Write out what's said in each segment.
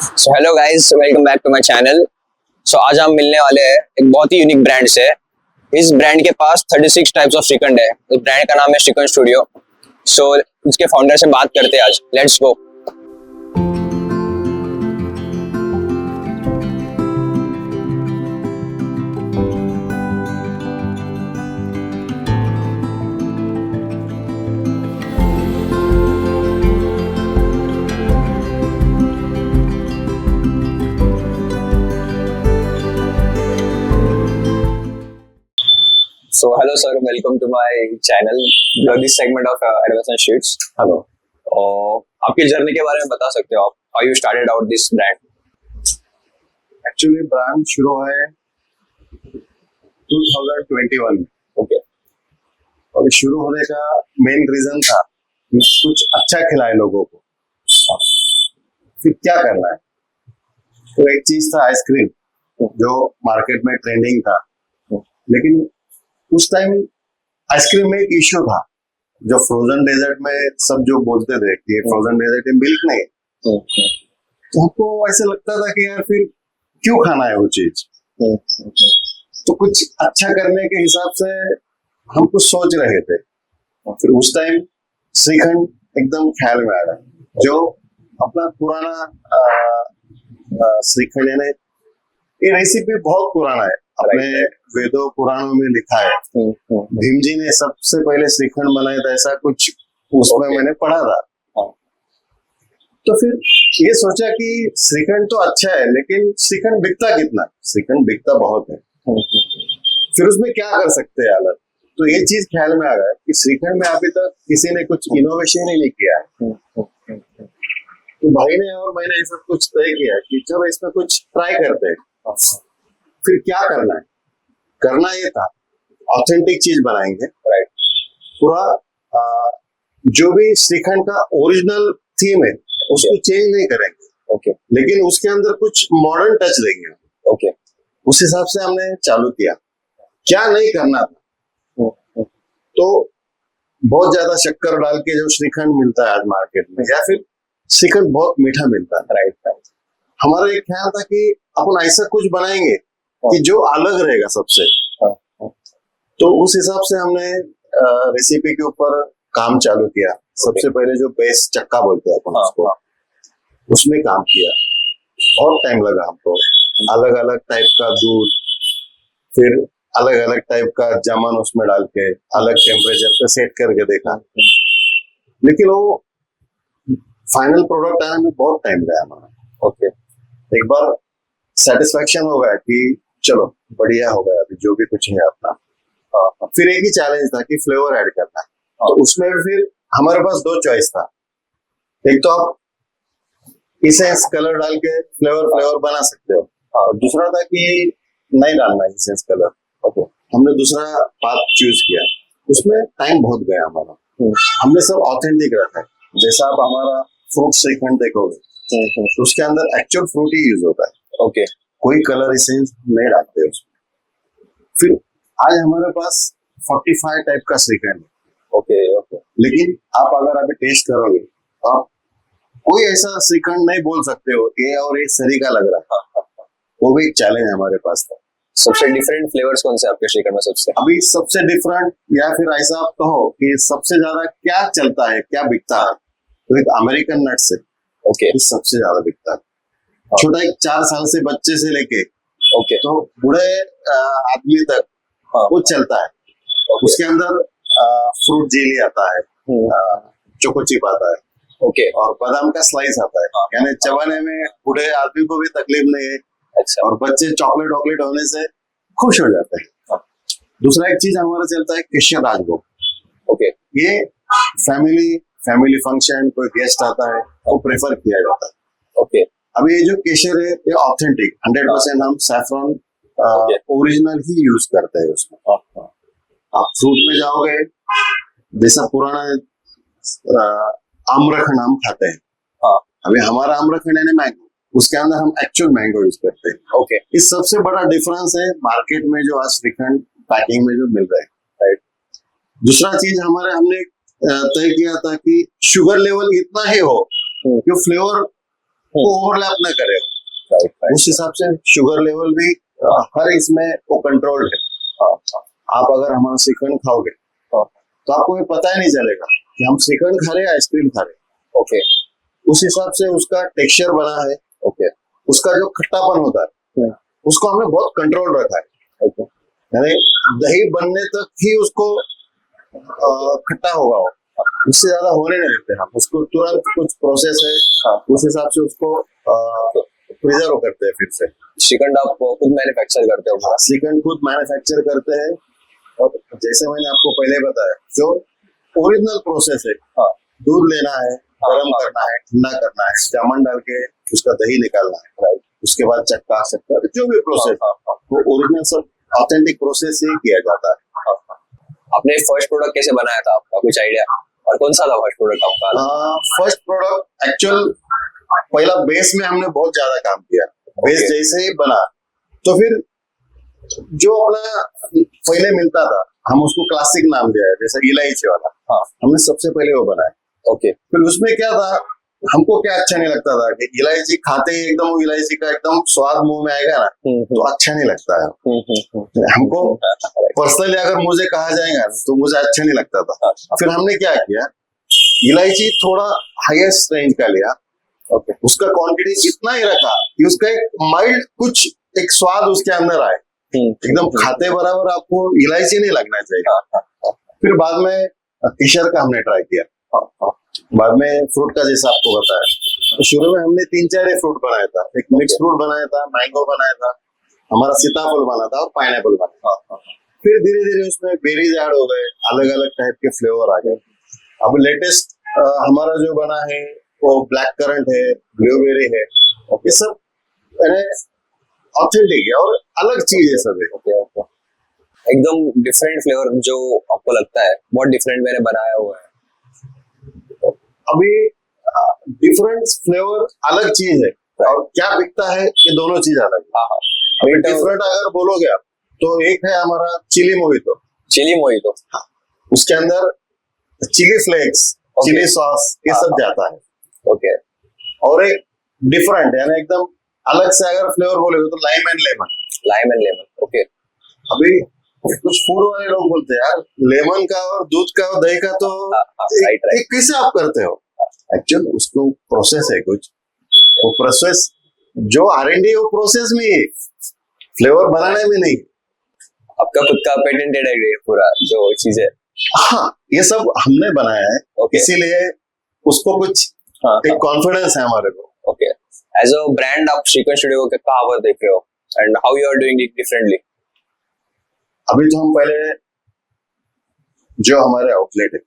So hello guys, welcome back to my channel. So आज हम मिलने वाले हैं एक बहुत ही यूनिक ब्रांड से। इस ब्रांड के पास 36 टाइप्स ऑफ श्रीखंड है। इस ब्रांड का नाम है श्रीखंड स्टूडियो। सो इसके फाउंडर से बात करते हैं आज। Let's go. So hello sir, welcome to my channel. This segment of Advanced Sheets. Hello. आपकी जर्नी के बारे में बता सकते हो आप? How you started out this brand? Actually brand शुरू है 2021 में। Okay. और शुरू होने का मेन रीजन था कि कुछ अच्छा खिलाए लोगों को। फिर क्या करना है, तो एक चीज था आइसक्रीम, जो मार्केट में ट्रेंडिंग था। लेकिन उस टाइम आइसक्रीम में एक इश्यू था, जो फ्रोजन डेजर्ट में सब जो बोलते थे कि फ्रोजन डेजर्ट में मिल्क नहीं, तो हमको ऐसे लगता था कि यार फिर क्यों खाना है वो चीज। तो कुछ अच्छा करने के हिसाब से हम कुछ सोच रहे थे। फिर उस टाइम श्रीखंड एकदम ख्याल में आ रहा, जो अपना पुराना श्रीखंड, यानी ये रेसिपी बहुत पुराना है, अपने वेदों पुराणों में लिखा है। भीम जी ने सबसे पहले श्रीखंड बनाया था, ऐसा कुछ उसमें मैंने पढ़ा था। तो फिर ये सोचा कि श्रीखंड तो अच्छा है, लेकिन श्रीखंड बिकता कितना? श्रीखंड बिकता बहुत है, फिर उसमें क्या कर सकते हैं अलग। तो ये चीज ख्याल में आ रहा है कि श्रीखंड में अभी तक किसी ने कुछ इनोवेशन ही नहीं किया है। तो भाई ने और मैंने ऐसा कुछ तय किया कि चलो इसमें कुछ ट्राई करते हैं। फिर क्या करना है, करना ये था ऑथेंटिक चीज बनाएंगे। राइट। पूरा जो भी श्रीखंड का ओरिजिनल थीम है उसको चेंज नहीं करेंगे। ओके। लेकिन उसके अंदर कुछ मॉडर्न टच देंगे। ओके। उस हिसाब से हमने चालू किया। क्या नहीं करना था, तो बहुत ज्यादा शक्कर डाल के जो श्रीखंड मिलता है आज मार्केट में, या फिर श्रीखंड बहुत मीठा मिलता है। राइट। हमारा एक ख्याल था कि अपन ऐसा कुछ बनाएंगे कि जो अलग रहेगा सबसे। तो उस हिसाब से हमने रेसिपी के ऊपर काम चालू किया। सबसे पहले जो बेस चक्का बोलते हैं अपन उसको, उसमें काम किया। और टाइम लगा हमको, अलग अलग टाइप का दूध, फिर अलग अलग टाइप का जामुन उसमें डाल के अलग टेम्परेचर पे सेट करके देखा। लेकिन वो फाइनल प्रोडक्ट आने में बहुत टाइम गया हमारा। ओके। एक बार सेटिस्फेक्शन हो गया कि चलो बढ़िया हो गया, अभी जो भी कुछ है अपना। फिर एक ही चैलेंज था कि फ्लेवर ऐड करना है। तो उसमें फिर हमारे पास दो चॉइस था। एक तो आप इसेंस कलर डाल के फ्लेवर बना सकते हो, और दूसरा था कि नहीं डालना इसेंस कलर। ओके। हमने दूसरा पाथ चूज किया। उसमें टाइम बहुत गया हमारा। हमने सब ऑथेंटिक रखा है। जैसा आप हमारा फ्रूट श्रीखंड देखोगे, तो उसके अंदर एक्चुअल फ्रूट ही यूज होता है। ओके। कोई कलर इसेंस नहीं डालते उसमें। फिर आज हमारे पास 45 टाइप का श्रीखंड है। ओके। ओके। लेकिन आप अगर अभी टेस्ट करोगे, आप कोई ऐसा श्रीखंड नहीं बोल सकते हो ये और ये सरी का लग रहा था। वो भी एक चैलेंज हमारे पास था। सबसे डिफरेंट फ्लेवर्स कौन से आपके श्रीखंड में? सबसे अभी सबसे डिफरेंट, या फिर ऐसा आप कहो कि सबसे ज्यादा क्या चलता है, क्या बिकता है, तो एक अमेरिकन नट्स है। ओके। सबसे ज्यादा बिकता है। छोटा एक 4 साल से बच्चे से लेके ओके तो बूढ़े आदमी तक वो चलता है। उसके अंदर फ्रूट जेली आता है, चोको चिप आता है, ओके, और बादाम का स्लाइस आता है। यानी चबाने में बूढ़े आदमी को भी तकलीफ नहीं है। अच्छा। और बच्चे चॉकलेट होने से खुश हो जाते हैं। दूसरा एक चीज हमारा चलता है केशर राजभोग। ओके। ये फैमिली फंक्शन, कोई गेस्ट आता है, वो प्रेफर किया जाता है। ओके। अभी ये जो केशर है ये ऑथेंटिक 100% हम सैफरन ओरिजिनल ही यूज करते हैं उसमें। आप फ्रूट में जाओगे, जैसा पुराना आम्रखंड हम खाते हैं, अभी हमारा आम्रखंड है मैंगो, उसके अंदर हम एक्चुअल मैंगो यूज करते हैं। ओके। इस सबसे बड़ा डिफरेंस है मार्केट में जो आज श्रीखंड पैकिंग में जो मिल रहा है। राइट। दूसरा चीज हमने तय किया था कि शुगर लेवल इतना ही हो कि फ्लेवर वो ओवरलैप ना करे, उस हिसाब से शुगर लेवल भी हर इसमें वो कंट्रोल्ड है। आप अगर हमारा श्रीखंड खाओगे तो आपको ये पता ही नहीं चलेगा कि हम श्रीखंड खा रहे हैं आइसक्रीम खा रहे हैं। ओके उस हिसाब से उसका टेक्सचर बना है। ओके उसका जो खट्टापन होता है उसको हमने बहुत कंट्रोल रखा है। ओके यानी दही बनने तक ही उसको खट्टा होगा, वो उससे ज्यादा होने नहीं देते हम उसको। तुरंत कुछ प्रोसेस है, उस हिसाब से उसको प्रिजर्व करते हैं फिर से। श्रीखंड आप खुद मैन्युफैक्चर करते हो? श्रीखंड खुद मैन्युफैक्चर करते हैं, और जैसे मैंने आपको पहले बताया जो ओरिजिनल प्रोसेस है, दूध लेना है, गर्म करना है, ठंडा करना है, जामुन डाल के उसका दही निकालना है, उसके बाद चक्का शक्कर जो भी प्रोसेस वो ओरिजिनल सब ऑथेंटिक प्रोसेस से ही किया जाता है। आपने फर्स्ट प्रोडक्ट कैसे बनाया था, आपका कुछ आइडिया? और कौन सा था फर्स्ट प्रोडक्ट आपका? फर्स्ट प्रोडक्ट एक्चुअल पहला बेस में हमने बहुत ज्यादा काम किया। बेस जैसे ही बना तो फिर जो अपना पहले मिलता था हम उसको क्लासिक नाम दिया है, जैसे इलायची वाला। हमने सबसे पहले वो बनाया। ओके फिर उसमें क्या था, हमको क्या अच्छा नहीं लगता था कि इलायची खाते ही एकदम वो इलायची का एकदम स्वाद मुंह में आएगा ना तो अच्छा नहीं लगता है हमको। पर्सनली अगर मुझे कहा जाएगा तो मुझे अच्छा नहीं लगता था। फिर हमने क्या किया, इलायची थोड़ा हाईएस्ट रेंज का लिया, उसका क्वांटिटी इतना ही रखा कि उसका एक माइल्ड कुछ एक स्वाद उसके अंदर आए, एकदम खाते बराबर आपको इलायची नहीं लगना चाहिए। फिर बाद में केसर का हमने ट्राई किया, बाद में फ्रूट का जैसा आपको बताया। तो शुरू में हमने 3-4 फ्रूट बनाया था, एक मिक्स फ्रूट बनाया था, मैंगो बनाया था, हमारा सीताफल बना था और पाइनएप्पल बना था। फिर धीरे धीरे उसमें बेरीज ऐड हो गए, अलग अलग टाइप के फ्लेवर आ गए। अब लेटेस्ट हमारा जो बना है वो ब्लैक करंट है, ब्लूबेरी है, ये सब ऑथेंटिक है और अलग चीज है सब। एकदम डिफरेंट फ्लेवर जो आपको लगता है बहुत डिफरेंट मैंने बनाया हुआ है। अभी डिफरेंट फ्लेवर अलग चीज है और क्या बिकता है ये दोनों चीज अलग है। अभी डिफरेंट अगर बोलोगे आप तो एक है हमारा चिली मोहितो। चिली मोहितो, उसके अंदर चिली फ्लेक्स, चिली सॉस ये सब जाता है। ओके और एक डिफरेंट यानी एकदम अलग से अगर फ्लेवर बोलोगे तो lime and lemon. Lime and lemon, okay. अभी कुछ फूड वाले लोग बोलते हैं यार लेमन का और दूध का और दही का तो एक कैसे आप करते हो? एक्चुअली उसको प्रोसेस है कुछ, वो प्रोसेस जो R&D है वो प्रोसेस में ही, फ्लेवर बनाने में नहीं। आपका खुद का पेटेंटेड है ये पूरा जो चीज है? हाँ ये सब हमने बनाया है, इसीलिए उसको कुछ एक कॉन्फिडेंस है हमारे को। ओके, एज अ ब्रांड आप श्रीखंड स्टूडियो को कहाँ पर देख रहे हो and how you are doing it differently? अभी तो हम पहले जो हमारे आउटलेट है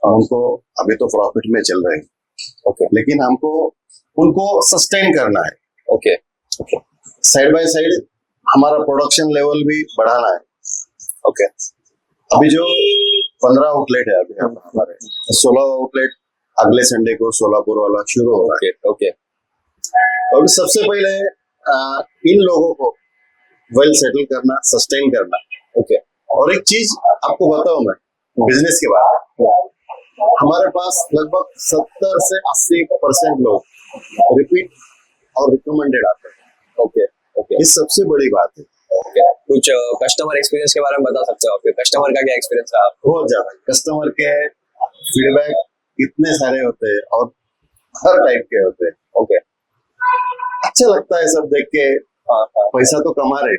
उनको अभी तो प्रॉफिट में चल रहे हैं, लेकिन हमको उनको सस्टेन करना है। ओके, साइड बाय साइड हमारा प्रोडक्शन लेवल भी बढ़ाना है। ओके, अभी जो 15 आउटलेट है अभी हमारे 16 आउटलेट अगले संडे को सोलापुर वाला शुरू हो रहा है। ओके, तो अभी सबसे पहले इन लोगों को वेल सेटल करना, सस्टेन करना। ओके, और एक चीज आपको बताऊं मैं बिजनेस के बारे में, हमारे पास लगभग 70 से 80% लोग रिपीट और रिकमेंडेड आते हैं। ओके, ये सबसे बड़ी बात है। कुछ कस्टमर एक्सपीरियंस के बारे में बता सकते हो? आपके कस्टमर का क्या एक्सपीरियंस है? बहुत ज्यादा कस्टमर के फीडबैक इतने सारे होते हैं और हर टाइप के होते हैं। ओके, अच्छा लगता है सब देख के। पैसा तो कमा रहे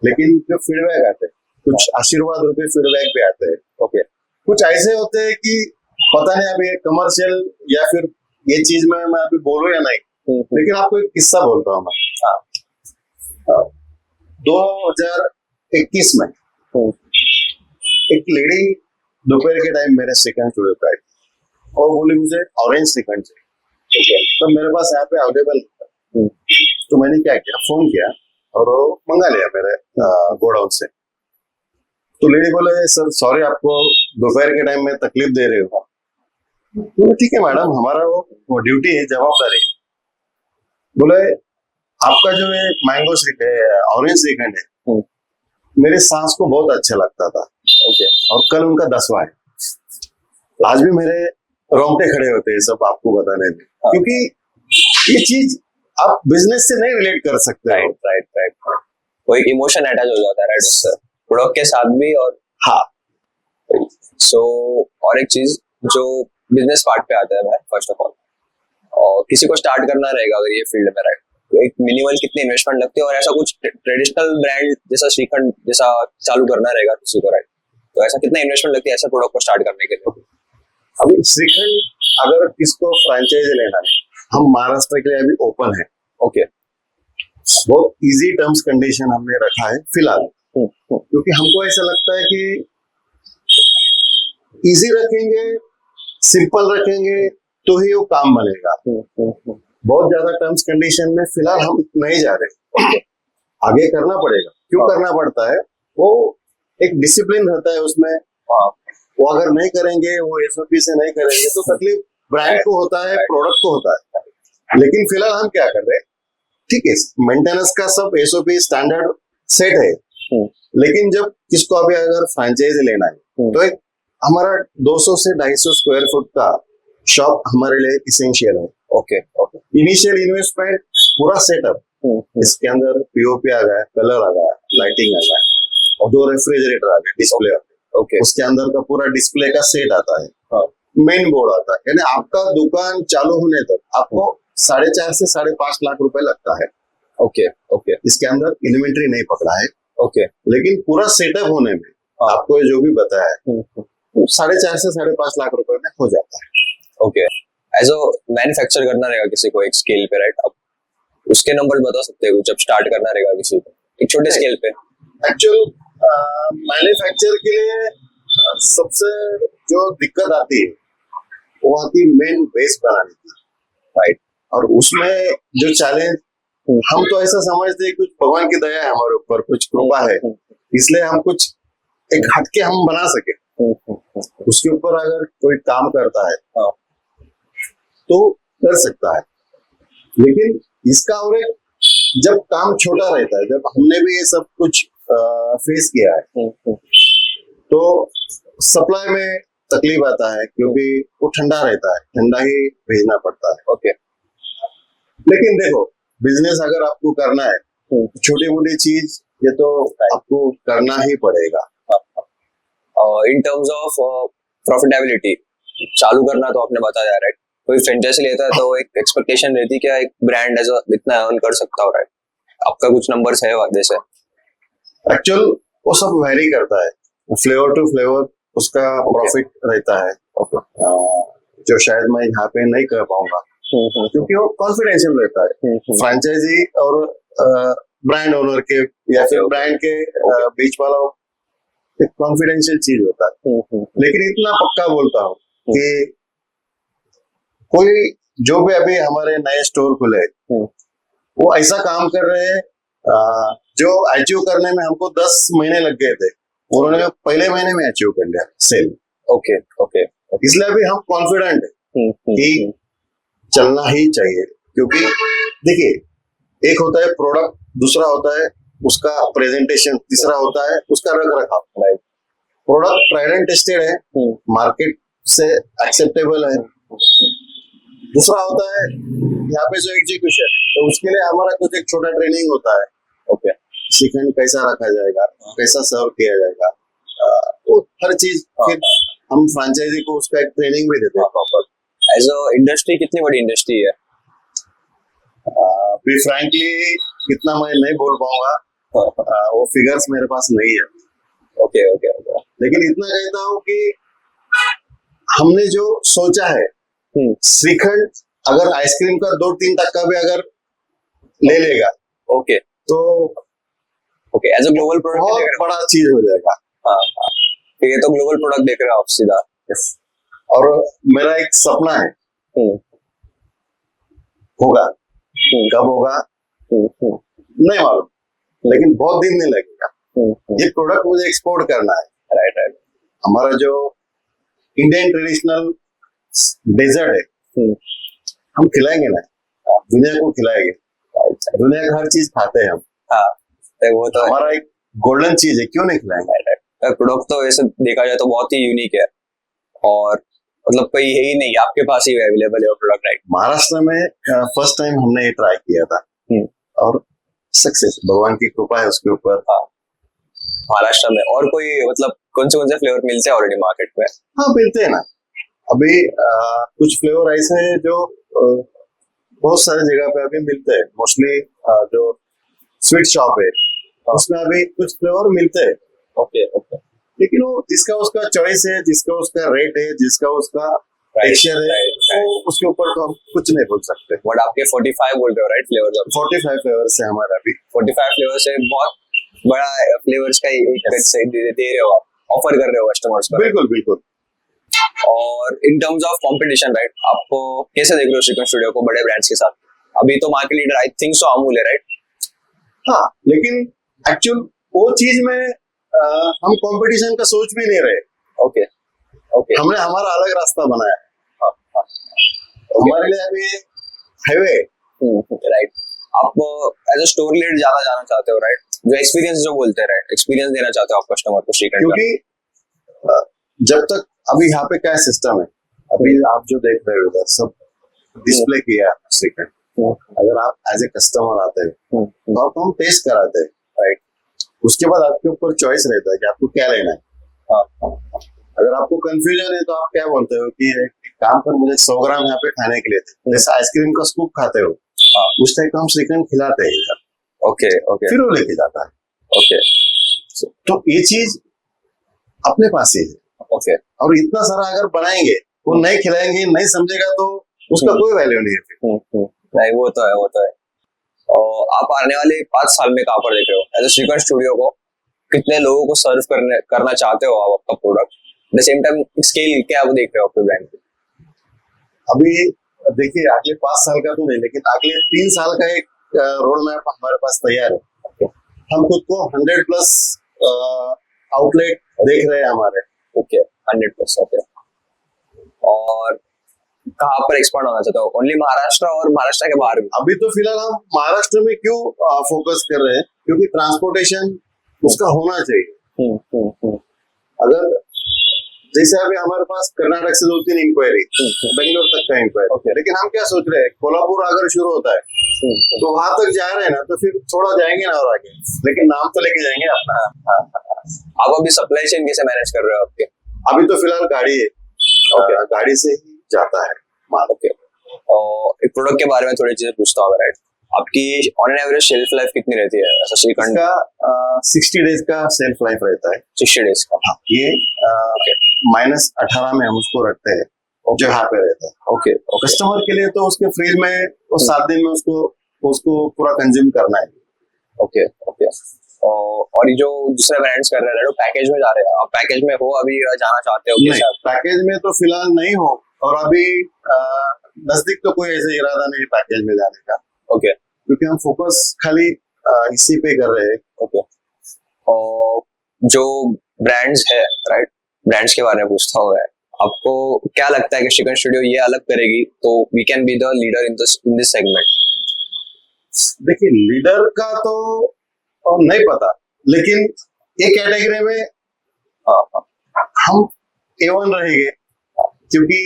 लेकिन जो फीडबैक आते हैं, कुछ आशीर्वाद रूपी फीडबैक भी आते हैं। ओके, कुछ ऐसे होते हैं कि पता नहीं अभी कमर्शियल या फिर ये चीज में मैं अभी बोलूं या नहीं, लेकिन आपको एक किस्सा बोलता हूँ मैं। 2021 में एक लेडी दोपहर के टाइम मेरे श्रीखंड स्टूडियो पे आई और बोली मुझे ऑरेंज श्रीखंड चाहिए। तो मेरे पास यहाँ पे अवेलेबल था, तो मैंने क्या किया, फोन किया और वो मंगा लिया मेरे गोडाउन से। तो लेडी बोले सर सॉरी आपको दोपहर के टाइम में तकलीफ दे रहे हो। तो ठीक है मैडम, हमारा वो ड्यूटी है, जवाबदारी। बोले आपका जो ये मैंगो ऑरेंज श्रीखंड है मेरे सांस को बहुत अच्छा लगता था। ओके, और कल उनका 10वां है। आज भी मेरे रोंगटे खड़े होते हैं सब आपको बताने में, क्योंकि ये चीज आप बिजनेस से नहीं रिलेट कर सकते हो। राइट राइट राइट, वो एक इमोशन अटैच हो जाता है राइट उससे, प्रोडक्ट के साथ भी। और हाँ, सो और एक चीज जो बिजनेस पार्ट पे आता है भाई, फर्स्ट ऑफ ऑल, और किसी को स्टार्ट करना रहेगा अगर ये फील्ड में राइट, तो एक मिनिमल कितनी इन्वेस्टमेंट लगती है, और ऐसा कुछ ट्रेडिशनल ब्रांड जैसा श्रीखंड जैसा चालू करना रहेगा किसी को राइट, तो ऐसा कितना इन्वेस्टमेंट लगती है ऐसा प्रोडक्ट को स्टार्ट करने के लिए? अभी श्रीखंड अगर किसको फ्रेंचाइजी लेना है, हम महाराष्ट्र के लिए अभी ओपन है। ओके, बहुत इजी टर्म्स कंडीशन हमने रखा है फिलहाल, क्योंकि हमको ऐसा लगता है कि इजी रखेंगे, सिंपल रखेंगे तो ही वो काम बनेगा। बहुत ज्यादा टर्म्स कंडीशन में फिलहाल हम नहीं जा रहे, आगे करना पड़ेगा। क्यों करना पड़ता है? वो एक डिसिप्लिन रहता है उसमें, वो अगर नहीं करेंगे, वो एसओपी से नहीं करेंगे तो तकलीफ ब्रांड को होता है, प्रोडक्ट को होता है। लेकिन फिलहाल हम क्या कर रहे हैं, ठीक है, मेंटेनेंस का सब एसओपी स्टैंडर्ड सेट है, लेकिन जब किसको अभी अगर फ्रेंचाइजी लेना है तो एक हमारा 200 से 250 स्क्वायर फुट का शॉप हमारे लिए इसेंशियल है। ओके ओके, इनिशियल इन्वेस्टमेंट पूरा सेटअप, इसके अंदर पीओपी आ गया, कलर आ गया, लाइटिंग आ गया, और 2 रेफ्रिजरेटर आ गए, डिस्प्ले आ गया। ओके, उसके अंदर का पूरा डिस्प्ले का सेट आता है, हाँ, मेन बोर्ड आता है। यानी आपका दुकान चालू होने तक आपको 4.5 से 5.5 लाख रुपए लगता है। ओके ओके, इसके अंदर इन्वेंट्री नहीं पकड़ा है, ओके, लेकिन पूरा सेटअप होने में आपको जो भी बताया है 4.5 से 5.5 लाख रुपए में हो जाता है। ओके, एज अ मैन्युफैक्चर करना रहेगा किसी को एक स्केल पे राइट, अब उसके नंबर बता सकते हो जब स्टार्ट करना रहेगा किसी को एक छोटे स्केल पे? एक्चुअल मैन्युफैक्चर के लिए सबसे जो दिक्कत आती है वो आती है मेन बेस बनाने की, राइट, और उसमें जो चैलेंज, हम तो ऐसा समझते हैं कुछ भगवान की दया है हमारे ऊपर, कुछ कृपा है, इसलिए हम कुछ एक हटके हम बना सके। उसके ऊपर अगर कोई काम करता है तो कर सकता है, लेकिन इसका और एक जब काम छोटा रहता है, जब हमने भी ये सब कुछ फेस किया है, तो सप्लाई में तकलीफ आता है, क्योंकि वो ठंडा रहता है, ठंडा ही भेजना पड़ता है। ओके, लेकिन देखो, बिजनेस अगर आपको करना है, छोटी मोटी चीज ये तो आपको करना ही पड़ेगा। इन टर्म्स ऑफ प्रॉफिटेबिलिटी चालू करना तो आपने बताया राइट, कोई फ्रेंचाइजी लेता है तो एक एक्सपेक्टेशन रहती है कि एक ब्रांड एज इतना अर्न कर सकता हो राइट, आपका कुछ नंबर्स है वादे से? एक्चुअल वो सब वेरी करता है, फ्लेवर टू फ्लेवर उसका प्रॉफिट रहता है, जो शायद मैं यहाँ पे नहीं कर पाऊंगा, क्योंकि वो कॉन्फिडेंशियल रहता है। फ्रेंचाइजी और ब्रांड ओनर के या फिर ब्रांड के बीच वाला एक कॉन्फिडेंशियल चीज होता है। लेकिन इतना पक्का बोलता हूँ कि कोई जो भी अभी हमारे नए स्टोर खुले, वो ऐसा काम कर रहे हैं जो अचीव करने में हमको 10 महीने लग गए थे, उन्होंने पहले महीने में अचीव कर लिया सेल। ओके ओके, इसलिए अभी हम कॉन्फिडेंट है कि चलना ही चाहिए, क्योंकि देखिए एक होता है प्रोडक्ट, दूसरा होता है उसका प्रेजेंटेशन, तीसरा होता है उसका रख रखाव। प्रोडक्ट ट्राइड एंड टेस्टेड है, मार्केट से एक्सेप्टेबल है, दूसरा होता है यहाँ पे जो एग्जीक्यूशन है, तो उसके लिए हमारा कुछ एक छोटा ट्रेनिंग होता है। ओके, श्रीखंड कैसा रखा जाएगा, कैसा सर्व किया जाएगा, तो हर चीज फिर हम फ्रेंचाइजी को उसका एक ट्रेनिंग भी देते हैं प्रॉपर। एज अ इंडस्ट्री कितनी बड़ी इंडस्ट्री है? भी फ्रैंकली कितना मैं नहीं बोल पाऊंगा, वो फिगर्स मेरे पास नहीं है। ओके ओके ओके, लेकिन इतना कहता हूँ कि हमने जो सोचा है, श्रीखंड अगर आइसक्रीम का 2-3 टक्का भी अगर ले लेगा, ओके तो okay, as a global product बहुत बड़ा चीज हो जाएगा। हाँ, ठीक है, तो ग्लोबल प्रोडक्ट देख रहे हो आप सीधा। और मेरा एक सपना है, होगा, कब होगा नहीं मालूम, लेकिन बहुत दिन नहीं लगेगा। ये प्रोडक्ट मुझे एक्सपोर्ट करना है। राइट राइट, हमारा जो इंडियन ट्रेडिशनल डेजर्ट है, हम खिलाएंगे ना, दुनिया को खिलाएंगे। दुनिया का हर चीज खाते हैं हम। हाँ, वो तो हमारा एक गोल्डन चीज है, क्यों नहीं खिलाएंगे? प्रोडक्ट तो ऐसे देखा जाए तो बहुत ही यूनिक है, और मतलब कोई है ही नहीं, आपके पास ही अवेलेबल है वो प्रोडक्ट, राइट? महाराष्ट्र में फर्स्ट टाइम हमने ये ट्राई किया था और सक्सेस, भगवान की कृपा है उसके ऊपर। महाराष्ट्र में और कोई मतलब कौन से फ्लेवर मिलते हैं ऑलरेडी मार्केट में? हाँ मिलते हैं ना, अभी कुछ फ्लेवर ऐसे हैं जो बहुत सारी जगह पे अभी मिलते हैं। मोस्टली जो स्वीट शॉप है उसमें अभी कुछ फ्लेवर मिलते हैं। ओके ओके, लेकिन वो जिसका उसका चॉइस है, जिसका उसका रेट है, जिसका उसका टेक्सचर है, तो उसके ऊपर तो हम कुछ नहीं बोल सकते। बट आपके 45 बोल रहे हो, राइट? फ्लेवर्स 45 फ्लेवर्स है हमारा अभी। 45 फ्लेवर्स है, बहुत बड़ा फ्लेवर्स का दे रहे हो आप, ऑफर कर रहे हो कस्टमर्स को। बिल्कुल बिल्कुल। और in terms of competition, right, आपको कैसे देख रहे हो श्रीखंड स्टूडियो को बड़े ब्रांड्स के साथ? अभी तो market leader I think so Amul है, राइट? हाँ, लेकिन एक्चुअल वो चीज में हम कंपटीशन का सोच भी नहीं रहे। ओके ओके, हमने हमारा अलग रास्ता बनाया है। हमारे लिए अभी हाईवे, राइट। आप एज अ स्टोर लीड ज्यादा जाना चाहते हो, राइट? जो एक्सपीरियंस जो बोलते हैं, राइट, एक्सपीरियंस देना चाहते हो आप कस्टमर को श्रीखंड का। क्योंकि जब तक अभी यहाँ पे क्या सिस्टम है, अभी आप जो देख रहे हो इधर सब डिस्प्ले किया है श्रीखंड। अगर आप एज ए कस्टमर आते हैं तो आपको हम टेस्ट कराते हैं, राइट? उसके बाद आपके ऊपर चॉइस रहता है कि आपको क्या लेना है। अगर आपको कंफ्यूजन है तो आप क्या बोलते हो कि एक काम कर, मुझे 100 ग्राम यहाँ पे खाने के लिए थे, जैसे आइसक्रीम का स्कूप खाते हो उस टाइप का हम श्रीखंड खिलाते हैं। ओके ओके, फिर वो लेके जाता है। ओके, तो ये चीज अपने पास ही है। ओके, और इतना सारा अगर बनाएंगे, वो नहीं खिलाएंगे, नहीं समझेगा तो उसका कोई वैल्यू नहीं है। नहीं, वो तो है, वो तो है। और आप आने वाले 5 साल में कहाँ पर देख रहे हो एज अ श्रीखंड स्टूडियो को? कितने लोगों को सर्व करना चाहते हो आप आपका product? At the same time scale क्या आप देख रहे हो आपके ब्रांड की? अभी देखिए, अगले 5 साल का तो नहीं, लेकिन अगले 3 साल का एक रोड मैप हमारे पास तैयार है। हम खुद को 100+ आउटलेट देख रहे हैं हमारे। ओके, 100%। ओके, और कहाँ पर एक्सपांड होना चाहते हो? ओनली महाराष्ट्र और महाराष्ट्र के बाहर भी? अभी तो फिलहाल हम महाराष्ट्र में क्यों फोकस कर रहे हैं, क्योंकि ट्रांसपोर्टेशन उसका होना चाहिए। अगर जैसे अभी हमारे पास कर्नाटक से 2-3 इंक्वायरी, बेंगलोर तक का इंक्वायरी, लेकिन हम क्या सोच रहे हैं, कोल्हापुर अगर शुरू होता है तो वहां तक जा रहे हैं ना, तो फिर थोड़ा जाएंगे ना और आगे, लेकिन नाम तो लेके जाएंगे अपना। आप अभी सप्लाई चेन कैसे मैनेज कर रहे हो आपके? अभी तो फिलहाल गाड़ी है, गाड़ी से ही जाता है माल। ओके, और एक प्रोडक्ट के बारे में थोड़ी चीजें पूछता हूँ, राइट? आपकी on an average shelf life कितनी रहती है ऐसा श्रीखंड का? 60 डेज का सेल्फ लाइफ रहता है। 60 डेज का? हाँ, ये -18 में हम उसको रखते हैं, जो यहाँ पे रहता है। ओके, कस्टमर के लिए तो उसके फ्रिज में वो 7 दिन में उसको पूरा कंज्यूम करना है। ओके ओके, और ये जो दूसरे ब्रांड्स कर रहे हैं, पैकेज में जा रहे हैं, आप पैकेज में हो अभी जाना चाहते हो? नहीं, पैकेज में तो फिलहाल नहीं हो, और अभी नजदीक तो कोई ऐसा इरादा नहीं पैकेज में जाने का। ओके, क्योंकि हम फोकस खाली इसी पे कर रहे हैं। ओके, और जो ब्रांड्स है, राइट, ब्रांड्स के बारे में पूछता हूँ मैं, आपको क्या लगता है कि श्रीखंड स्टूडियो ये अलग करेगी तो we can be the leader in this segment? देखिए, लीडर का तो नहीं पता, लेकिन एक कैटेगरी में हम A1 रहेंगे, क्योंकि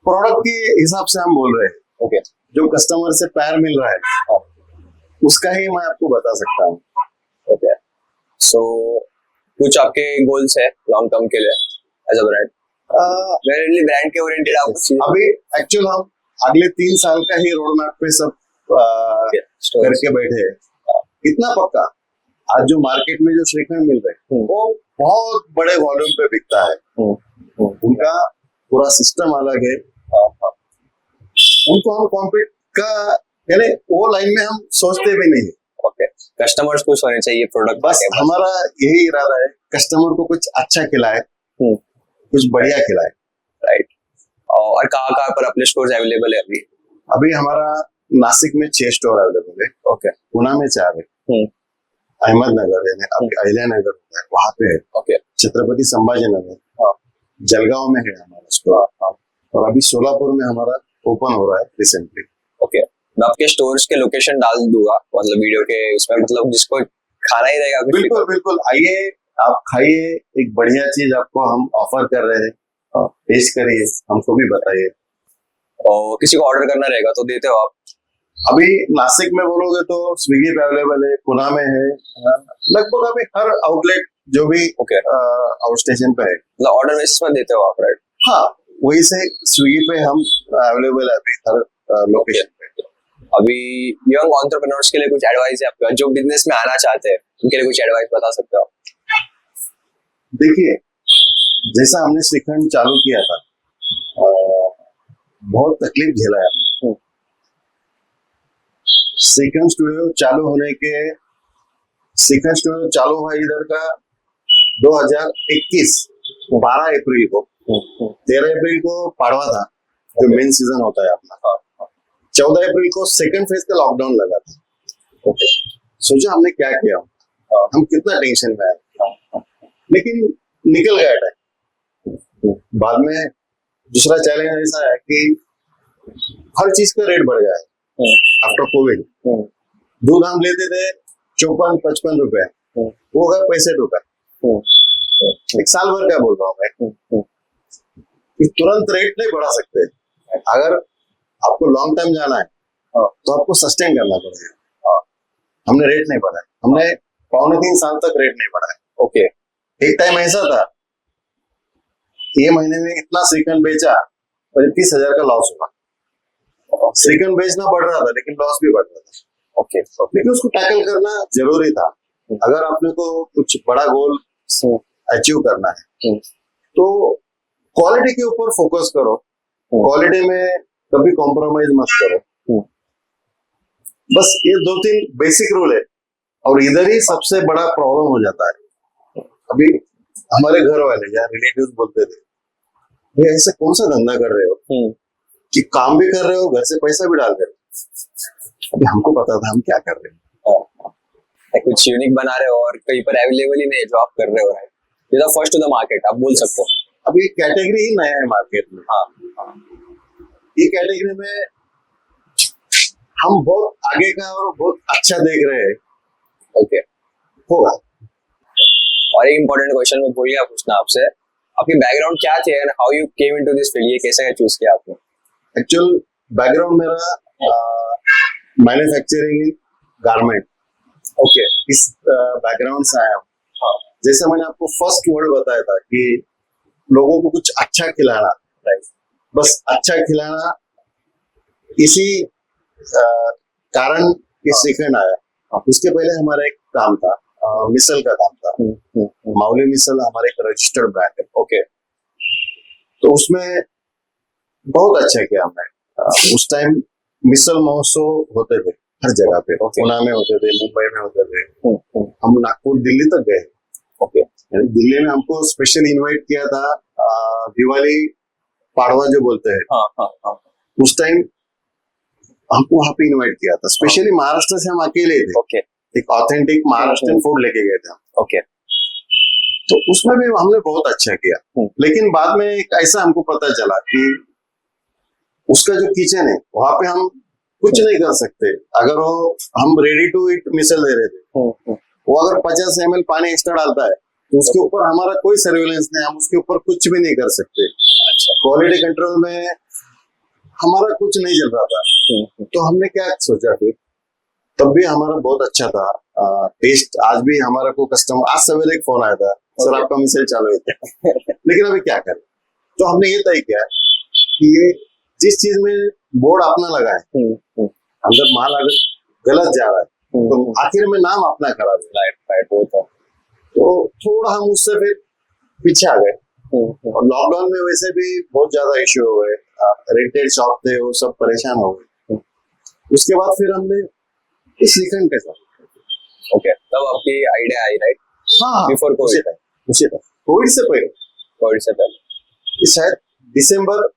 प्रोडक्ट के हिसाब से हम बोल रहे हैं। ओके, जो कस्टमर से प्यार मिल रहा है उसका ही मैं आपको बता सकता हूँ। ओके, सो कुछ आपके गोल्स है लॉन्ग टर्म के लिए as a brand? Mainly brand के ओरिएंटेड आप अभी एक्चुअल हम अगले 3 साल का ही रोड मैप पे सब करके बैठे हैं। इतना पक्का, आज जो मार्केट में जो श्रीखंड मिल रहे हैं वो बहुत बड़े वॉल्यूम पे बिकता है। उनका पूरा सिस्टम अलग है। उनको हम कॉम्पीट का, यानी वो लाइन में हम सोचते भी नहीं। ओके, कस्टमर्स खुश होने चाहिए प्रोडक्ट, बस हमारा यही इरादा है, कस्टमर को कुछ अच्छा खिलाए, कुछ बढ़िया खिलाए, राइट? और कहाँ पर अपने स्टोर्स अवेलेबल है अभी? अभी हमारा नासिक में 6 स्टोर अवेलेबल है। ओके, पुणे में 4 है, अहमदनगर यानी अहिल्यानगर वहां पे है, ओके, छत्रपति संभाजीनगर, जलगांव में है हमारा स्टोर, और अभी सोलापुर में हमारा ओपन हो रहा है रिसेंटली। ओके, मैं आपके स्टोर्स के लोकेशन डाल दूंगा, मतलब वीडियो के उसमें, मतलब जिसको खाना ही रहेगा। बिल्कुल बिल्कुल, आइए आप खाइए, एक बढ़िया चीज आपको हम ऑफर कर रहे हैं। टेस्ट करिए, हमको भी बताइए। और किसी को ऑर्डर करना रहेगा तो देते हो आप? अभी नासिक में बोलोगे तो स्विगी पे अवेलेबल है, पुणे में है, लगभग अभी हर आउटलेट जो भी ओके, आउट स्टेशन पे है। मतलब ऑर्डर बेसिस पर देते हो आप, राइट? हाँ, वही से स्विगी पे हम अवेलेबल है अभी हर लोकेशन पे। अभी यंग एंटरप्रेन्योर्स के लिए कुछ एडवाइस है आपका, जो बिजनेस में आना चाहते हैं उनके लिए कुछ एडवाइस बता सकते हो? देखिए, जैसा हमने श्रीखंड चालू किया था, बहुत तकलीफ झेला है हमने। श्रीखंड स्टूडियो चालू हुआ इधर का 2021 12 अप्रैल को। 13 अप्रैल को पाड़वा था, जो मेन सीजन होता है अपना। 14 अप्रैल को सेकंड फेज का लॉकडाउन लगा था। ओके, सोचा हमने क्या किया, हम कितना टेंशन में आए, लेकिन निकल गया टाइम। बाद में दूसरा चैलेंज ऐसा है कि हर चीज का रेट बढ़ गया है आफ्टर कोविड। दूध हम लेते थे 54-55 रुपए, वो गया 65 रुपए। एक साल भर का बोल रहा हूँ मैं। तुरंत रेट नहीं बढ़ा सकते। अगर आपको लॉन्ग टर्म जाना है तो आपको सस्टेन करना पड़ेगा। हमने रेट नहीं बढ़ाया, हमने 2.25 साल तक रेट नहीं बढ़ाया। ओके, एक टाइम ऐसा था, ये महीने में इतना श्रीखंड बेचा, 35,000 का लॉस हुआ। श्रीखंड बेचना बढ़ रहा था लेकिन लॉस भी बढ़ रहा था। ओके, लेकिन उसको टैकल करना जरूरी था। अगर आपने को कुछ बड़ा गोल अचीव करना है तो क्वालिटी के ऊपर फोकस करो, क्वालिटी में कभी कॉम्प्रोमाइज मत करो। बस ये 2-3 बेसिक रूल है, और इधर ही सबसे बड़ा प्रॉब्लम हो जाता है। अभी हमारे घर वाले या रिलेटिव्स बोलते थे, ये ऐसे कौन सा धंधा कर रहे हो कि काम भी कर रहे हो, घर से पैसा भी डाल रहे हो। अभी हमको पता था हम क्या कर रहे हैं। कुछ यूनिक बना रहे हो और कहीं पर अवेलेबल ही नहीं है जो आप कर रहे हो, right? You are first to the market, आप बोल सकते हो। अभी कैटेगरी ही नया है मार्केट में। ये कैटेगरी में हम बहुत आगे का और बहुत अच्छा देख रहे हैं। ओके, होगा। और एक इम्पोर्टेंट क्वेश्चन मैं भूल गया पूछना आपसे, आपकी बैकग्राउंड क्या थी and how you came into this field? ये कैसे चूज किया आपने? एक्चुअल बैकग्राउंड मेरा मैन्युफैक्चरिंग इन गारमेंट। ओके, इस बैकग्राउंड से आया हूँ। जैसे मैंने आपको फर्स्ट वर्ड बताया था कि लोगों को कुछ अच्छा खिलाना, बस अच्छा खिलाना, इसी कारण ये श्रीखंड आया। उसके पहले हमारा एक काम था, मिसल का काम था। माउली मिसल हमारे एक रजिस्टर्ड ब्रांड है। ओके, तो उसमें बहुत अच्छा किया हमने। उस टाइम मिसल महोत्सव होते थे हर जगह पे। पुणे में होते थे, मुंबई में होते थे, हम नागपुर दिल्ली तक गए। ओके, दिल्ली में हमको स्पेशल इनवाइट किया था, दिवाली पाड़वा जो बोलते हैं, उस टाइम हमको वहां पे इनवाइट किया था। स्पेशली महाराष्ट्र से हम अकेले थे। ओके, एक ऑथेंटिक महाराष्ट्रियन फूड लेके गए थे। ओके, तो उसमें भी हमने बहुत अच्छा किया। लेकिन बाद में एक ऐसा हमको पता चला कि उसका जो किचन है वहां पे हम कुछ नहीं कर सकते। अगर वो हम रेडी टू ईट मिसल दे रहे थे, वो अगर 50 ml पानी एक्स्ट्रा डालता है तो उसके ऊपर हमारा कोई सर्विलेंस नहीं, हम उसके ऊपर कुछ भी नहीं कर सकते। क्वालिटी कंट्रोल में हमारा कुछ नहीं चल रहा था। तो हमने क्या सोचा, फिर तब भी हमारा बहुत अच्छा था टेस्ट। आज भी हमारा को कस्टमर, आज सवेरे एक फोन आया था, सर आपका मिसल चालू है। लेकिन अभी क्या करें, तो हमने ये तय किया कि ये जिस चीज में बोर्ड अपना लगा है, अंदर माल अगर गलत जा रहा है तो आखिर में नाम अपना खराब है। तो थोड़ा हम उससे फिर पीछे आ गए। और लॉकडाउन में वैसे भी बहुत ज्यादा इश्यू हो गए, रेंटेड शॉप थे, वो सब परेशान हो गए। उसके बाद फिर हमने इस श्रीखंड के साथ। ओके, तब आपकी आइडिया आई, राइट? हाँ, बिफोर कोविड? कोविड से पहले। कोविड से पहले शायद दिसंबर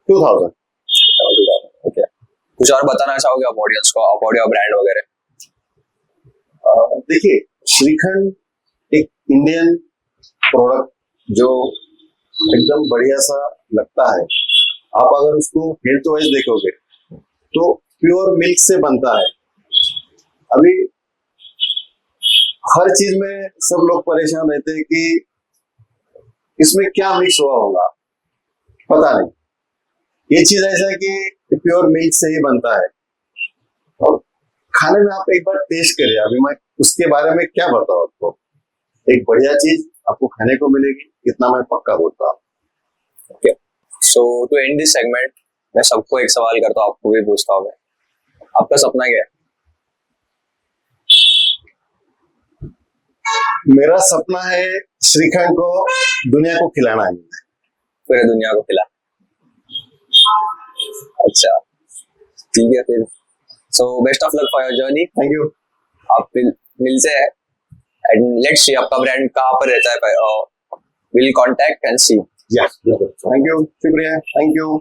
2000। ओके, कुछ और बताना चाहोगे आप ऑडियंस को अबाउट योर ब्रांड वगैरह? देखिए, श्रीखंड एक इंडियन प्रोडक्ट जो एकदम बढ़िया सा लगता है। आप अगर उसको हेल्थ वाइज देखोगे तो प्योर मिल्क से बनता है। अभी हर चीज में सब लोग परेशान रहते हैं कि इसमें क्या मिक्स हुआ होगा। पता नहीं, ये चीज ऐसा है कि प्योर मिल्क से ही बनता है और खाने में आप एक बार टेस्ट करिए। अभी मैं उसके बारे में क्या बताऊं आपको, एक बढ़िया चीज आपको खाने को मिलेगी, इतना मैं पक्का बोलता हूँ। Okay, so to end this segment मैं सबको एक सवाल करता हूँ, आपको भी पूछता हूँ मैं, आपका सपना क्या है? मेरा सपना है श्रीखंड को दुनिया को खिलाना है। पूरे दुनिया को खिला। अच्छा, ठीक है फिर। So best of luck for your journey. Thank you. आप मिलते हैं एंड लेट्स सी आपका ब्रांड कहाँ पर रहता है, will contact and see. Thank you, शुक्रिया, थैंक यू।